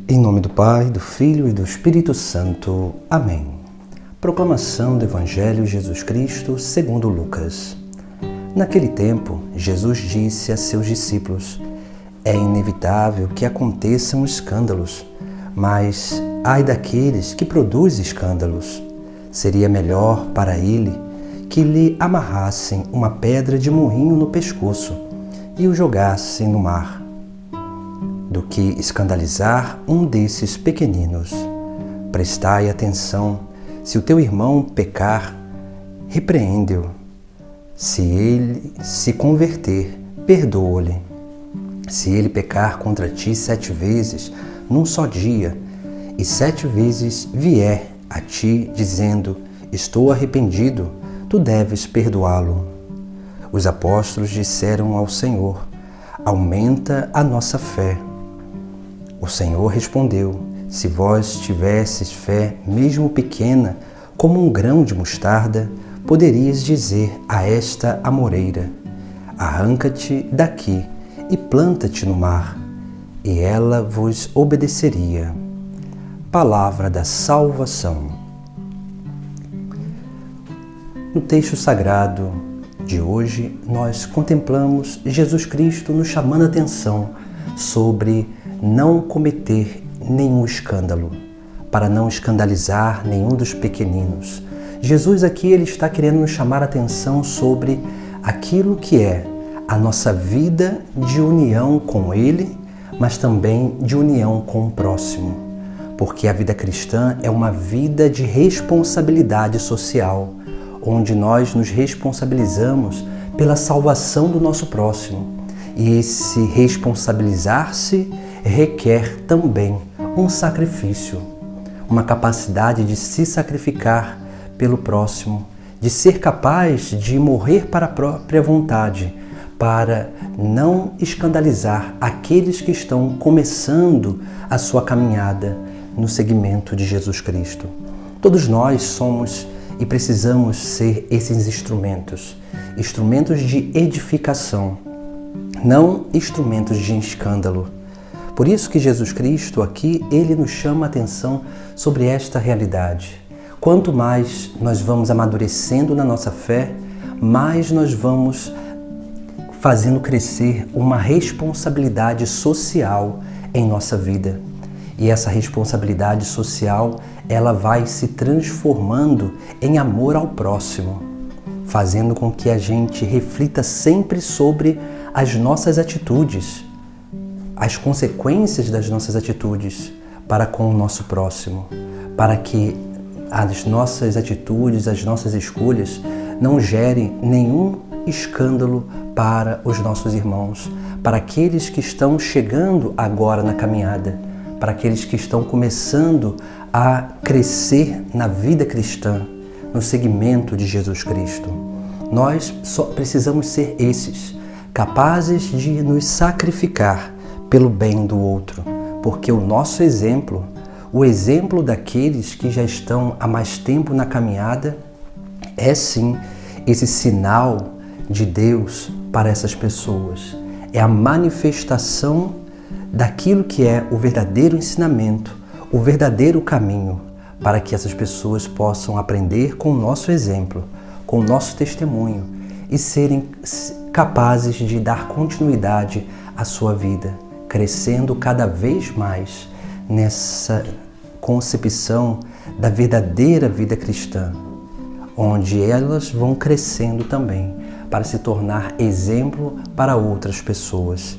Em nome do Pai, do Filho e do Espírito Santo. Amém. Proclamação do Evangelho de Jesus Cristo segundo Lucas. Naquele tempo, Jesus disse a seus discípulos: é inevitável que aconteçam escândalos, mas ai daqueles que produzem escândalos. Seria melhor para ele que lhe amarrassem uma pedra de moinho no pescoço e o jogassem no mar, do que escandalizar um desses pequeninos. Prestai atenção: se o teu irmão pecar, repreende-o. Se ele se converter, perdoa-lhe. Se ele pecar contra ti 7 vezes, num só dia, e 7 vezes vier a ti dizendo: estou arrependido, tu deves perdoá-lo. Os apóstolos disseram ao Senhor: aumenta a nossa fé. O Senhor respondeu: se vós tivesses fé, mesmo pequena, como um grão de mostarda, poderias dizer a esta amoreira: arranca-te daqui e planta-te no mar, e ela vos obedeceria. Palavra da salvação. No texto sagrado de hoje, nós contemplamos Jesus Cristo nos chamando a atenção sobre não cometer nenhum escândalo, para não escandalizar nenhum dos pequeninos. Jesus aqui ele está querendo nos chamar a atenção sobre aquilo que é a nossa vida de união com Ele, mas também de união com o próximo. Porque a vida cristã é uma vida de responsabilidade social, onde nós nos responsabilizamos pela salvação do nosso próximo. E esse responsabilizar-se requer também um sacrifício, uma capacidade de se sacrificar pelo próximo, de ser capaz de morrer para a própria vontade, para não escandalizar aqueles que estão começando a sua caminhada no seguimento de Jesus Cristo. Todos nós somos e precisamos ser esses instrumentos de edificação, não instrumentos de escândalo. Por isso que Jesus Cristo aqui, ele nos chama a atenção sobre esta realidade. Quanto mais nós vamos amadurecendo na nossa fé, mais nós vamos fazendo crescer uma responsabilidade social em nossa vida. E essa responsabilidade social, ela vai se transformando em amor ao próximo, fazendo com que a gente reflita sempre sobre as nossas atitudes, as consequências das nossas atitudes para com o nosso próximo, para que as nossas atitudes, as nossas escolhas não gerem nenhum escândalo para os nossos irmãos, para aqueles que estão chegando agora na caminhada, para aqueles que estão começando a crescer na vida cristã, no seguimento de Jesus Cristo. Nós só precisamos ser esses, capazes de nos sacrificar pelo bem do outro, porque o nosso exemplo, o exemplo daqueles que já estão há mais tempo na caminhada, é sim esse sinal de Deus para essas pessoas. É a manifestação daquilo que é o verdadeiro ensinamento, o verdadeiro caminho, para que essas pessoas possam aprender com o nosso exemplo, com o nosso testemunho e serem capazes de dar continuidade à sua vida, crescendo cada vez mais nessa concepção da verdadeira vida cristã, onde elas vão crescendo também para se tornar exemplo para outras pessoas.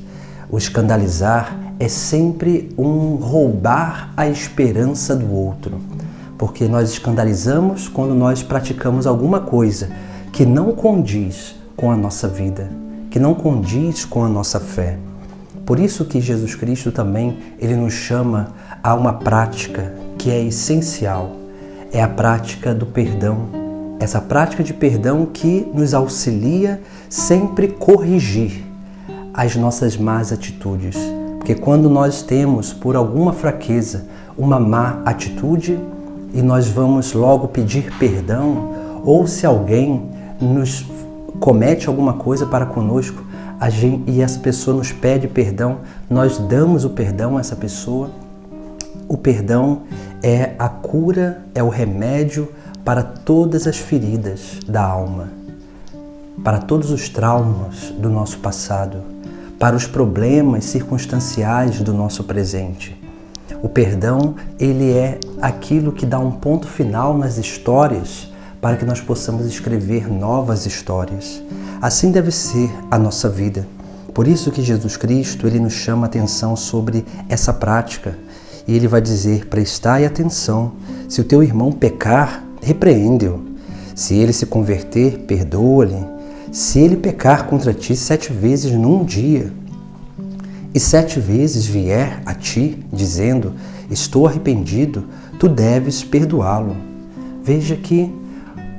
O escandalizar é sempre um roubar a esperança do outro, porque nós escandalizamos quando nós praticamos alguma coisa que não condiz com a nossa vida, que não condiz com a nossa fé. Por isso que Jesus Cristo também, ele nos chama a uma prática que é essencial, é a prática do perdão. Essa prática de perdão que nos auxilia sempre corrigir as nossas más atitudes. Porque quando nós temos, por alguma fraqueza, uma má atitude e nós vamos logo pedir perdão, ou se alguém nos comete alguma coisa para conosco, e essa pessoa nos pede perdão, nós damos o perdão a essa pessoa, o perdão é a cura, é o remédio para todas as feridas da alma, para todos os traumas do nosso passado, para os problemas circunstanciais do nosso presente. O perdão, ele é aquilo que dá um ponto final nas histórias para que nós possamos escrever novas histórias. Assim deve ser a nossa vida. Por isso que Jesus Cristo, ele nos chama a atenção sobre essa prática. E ele vai dizer: prestai atenção, se o teu irmão pecar, repreende-o. Se ele se converter, perdoa-lhe. Se ele pecar contra ti 7 vezes num dia, e 7 vezes vier a ti, dizendo: estou arrependido, tu deves perdoá-lo. Veja que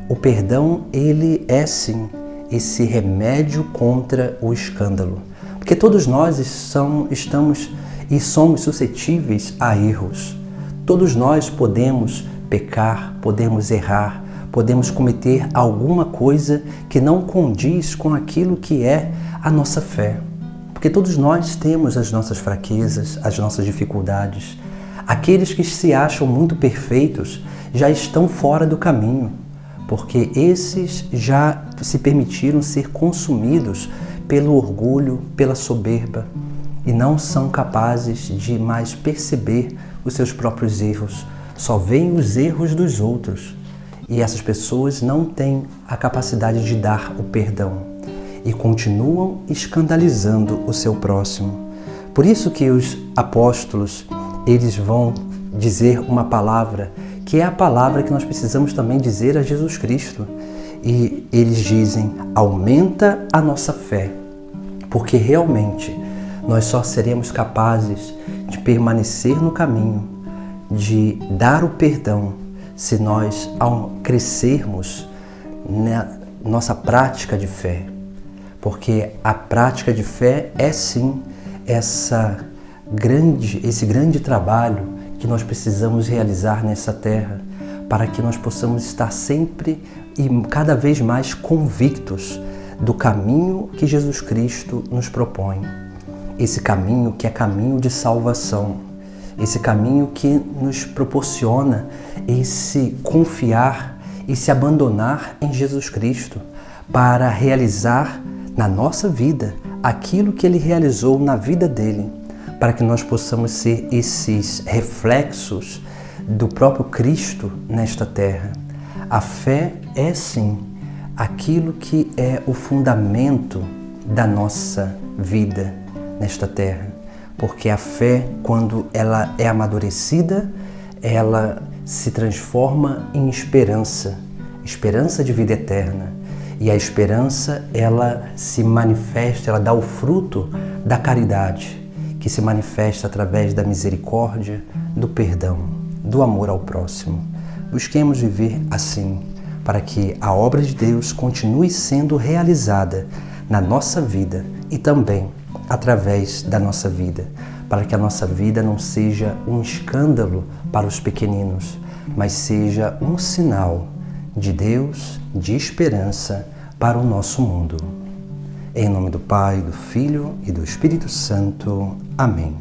o perdão, ele é sim esse remédio contra o escândalo. Porque todos nós estamos e somos suscetíveis a erros. Todos nós podemos pecar, podemos errar, podemos cometer alguma coisa que não condiz com aquilo que é a nossa fé. Porque todos nós temos as nossas fraquezas, as nossas dificuldades. Aqueles que se acham muito perfeitos já estão fora do caminho, porque esses já se permitiram ser consumidos pelo orgulho, pela soberba, e não são capazes de mais perceber os seus próprios erros. Só veem os erros dos outros. E essas pessoas não têm a capacidade de dar o perdão e continuam escandalizando o seu próximo. Por isso que os apóstolos, eles vão dizer uma palavra, que é a palavra que nós precisamos também dizer a Jesus Cristo. E eles dizem: aumenta a nossa fé, porque realmente nós só seremos capazes de permanecer no caminho, de dar o perdão, se nós, ao crescermos na nossa prática de fé. Porque a prática de fé é sim esse grande trabalho que nós precisamos realizar nessa terra, para que nós possamos estar sempre e cada vez mais convictos do caminho que Jesus Cristo nos propõe. Esse caminho que é caminho de salvação, esse caminho que nos proporciona esse confiar e se abandonar em Jesus Cristo para realizar na nossa vida aquilo que Ele realizou na vida dele, para que nós possamos ser esses reflexos do próprio Cristo nesta terra. A fé é sim aquilo que é o fundamento da nossa vida nesta terra, porque a fé, quando ela é amadurecida, ela se transforma em esperança de vida eterna. E a esperança, ela se manifesta, ela dá o fruto da caridade, que se manifesta através da misericórdia, do perdão, do amor ao próximo. Busquemos viver assim, para que a obra de Deus continue sendo realizada na nossa vida e também através da nossa vida, para que a nossa vida não seja um escândalo para os pequeninos, mas seja um sinal de Deus, de esperança para o nosso mundo. Em nome do Pai, do Filho e do Espírito Santo. Amém.